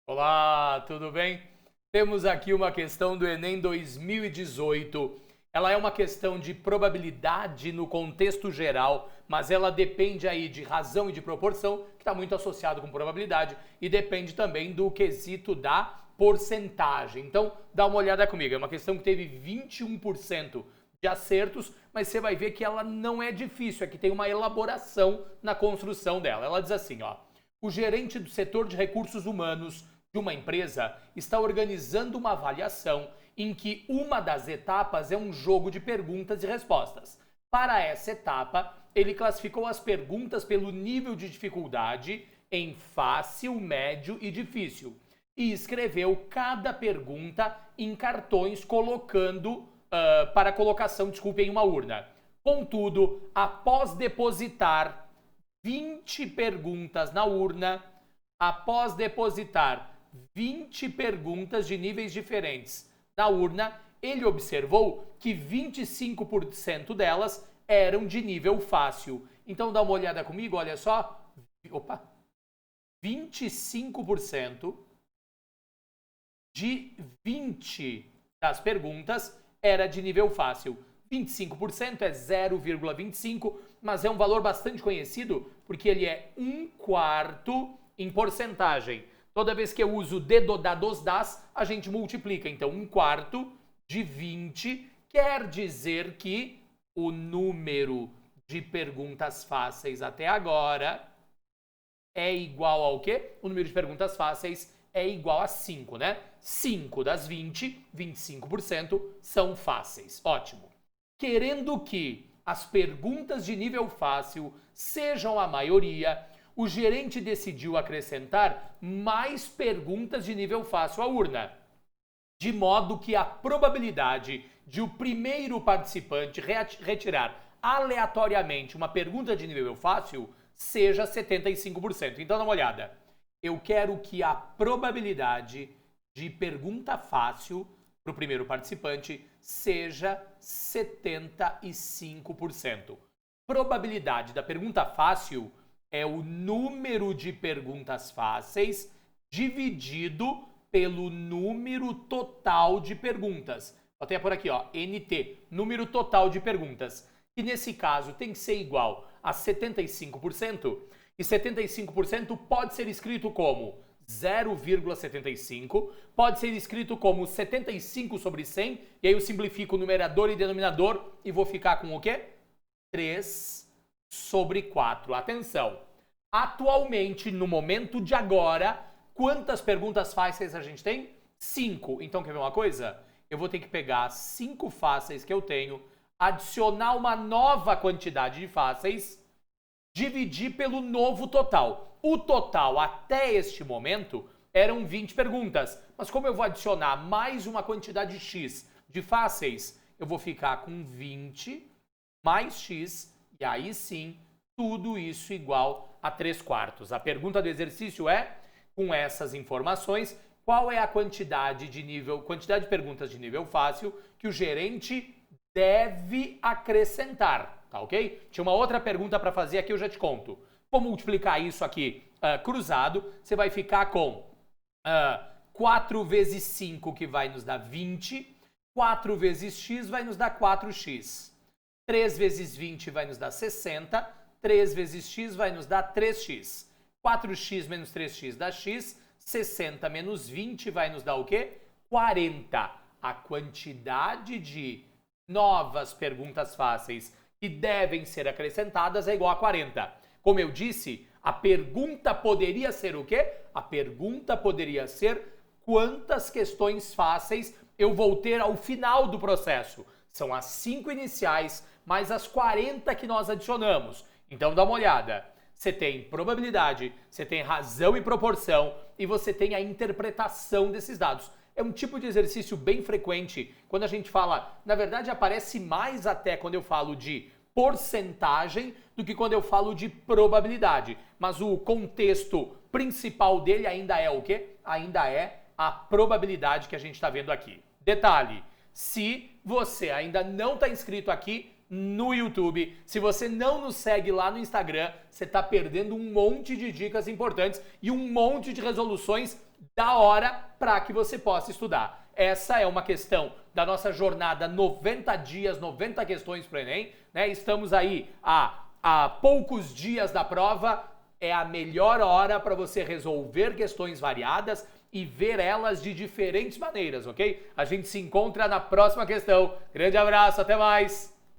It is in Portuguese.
Olá, tudo bem? Temos aqui uma questão do Enem 2018. Ela é uma questão de probabilidade no contexto geral, mas ela depende aí de razão e de proporção, que está muito associado com probabilidade, e depende também do quesito da porcentagem. Então, dá uma olhada comigo. É uma questão que teve 21% de acertos, mas você vai ver que ela não é difícil, é que tem uma elaboração na construção dela. Ela diz assim, ó: o gerente do setor de recursos humanos de uma empresa está organizando uma avaliação em que uma das etapas é um jogo de perguntas e respostas. Para essa etapa, ele classificou as perguntas pelo nível de dificuldade em fácil, médio e difícil e escreveu cada pergunta em cartões para colocação, em uma urna. Contudo, após depositar 20 perguntas na urna, após depositar 20 perguntas de níveis diferentes na urna, ele observou que 25% delas eram de nível fácil. Então dá uma olhada comigo, olha só. 25% de 20 das perguntas era de nível fácil. 25% é 0,25, mas é um valor bastante conhecido porque ele é 1/4 em porcentagem. Toda vez que eu uso D, do, da, dos, das, a gente multiplica. Então, 1/4 de 20 quer dizer que o número de perguntas fáceis até agora é igual ao quê? O número de perguntas fáceis é igual a 5, né? 5 das 20, 25% são fáceis. Ótimo. Querendo que as perguntas de nível fácil sejam a maioria, o gerente decidiu acrescentar mais perguntas de nível fácil à urna, de modo que a probabilidade de o primeiro participante retirar aleatoriamente uma pergunta de nível fácil seja 75%. Então dá uma olhada. Eu quero que a probabilidade de pergunta fácil para o primeiro participante seja 75%. Probabilidade da pergunta fácil é o número de perguntas fáceis dividido pelo número total de perguntas. Vou até por aqui, ó, NT, número total de perguntas. E nesse caso tem que ser igual a 75%. E 75% pode ser escrito como 0,75, pode ser escrito como 75 sobre 100, e aí eu simplifico o numerador e denominador e vou ficar com o quê? 3 sobre 4. Atenção! Atualmente, no momento de agora, quantas perguntas fáceis a gente tem? 5. Então, quer ver uma coisa? Eu vou ter que pegar 5 fáceis que eu tenho, adicionar uma nova quantidade de fáceis, dividir pelo novo total. O total até este momento eram 20 perguntas, mas como eu vou adicionar mais uma quantidade X de fáceis, eu vou ficar com 20 mais X, e aí sim, tudo isso igual a 3/4. A pergunta do exercício é, com essas informações, qual é a quantidade de perguntas de nível fácil que o gerente deve acrescentar, tá ok? Tinha uma outra pergunta para fazer aqui, eu já te conto. Vou multiplicar isso aqui cruzado, você vai ficar com 4 vezes 5, que vai nos dar 20, 4 vezes x vai nos dar 4x. 3 vezes 20 vai nos dar 60, 3 vezes x vai nos dar 3x. 4x menos 3x dá x, 60 menos 20 vai nos dar o quê? 40. A quantidade de novas perguntas fáceis que devem ser acrescentadas é igual a 40. Como eu disse, a pergunta poderia ser o quê? A pergunta poderia ser quantas questões fáceis eu vou ter ao final do processo. São as 5 iniciais mais as 40 que nós adicionamos. Então dá uma olhada. Você tem probabilidade, você tem razão e proporção e você tem a interpretação desses dados. É um tipo de exercício bem frequente quando a gente fala, na verdade aparece mais até quando eu falo de porcentagem do que quando eu falo de probabilidade. Mas o contexto principal dele ainda é o quê? Ainda é a probabilidade que a gente está vendo aqui. Detalhe, se você ainda não está inscrito aqui, no YouTube. Se você não nos segue lá no Instagram, você está perdendo um monte de dicas importantes e um monte de resoluções da hora para que você possa estudar. Essa é uma questão da nossa jornada 90 dias, 90 questões para o Enem, né? Estamos aí há poucos dias da prova, é a melhor hora para você resolver questões variadas e ver elas de diferentes maneiras, ok? A gente se encontra na próxima questão. Grande abraço, até mais!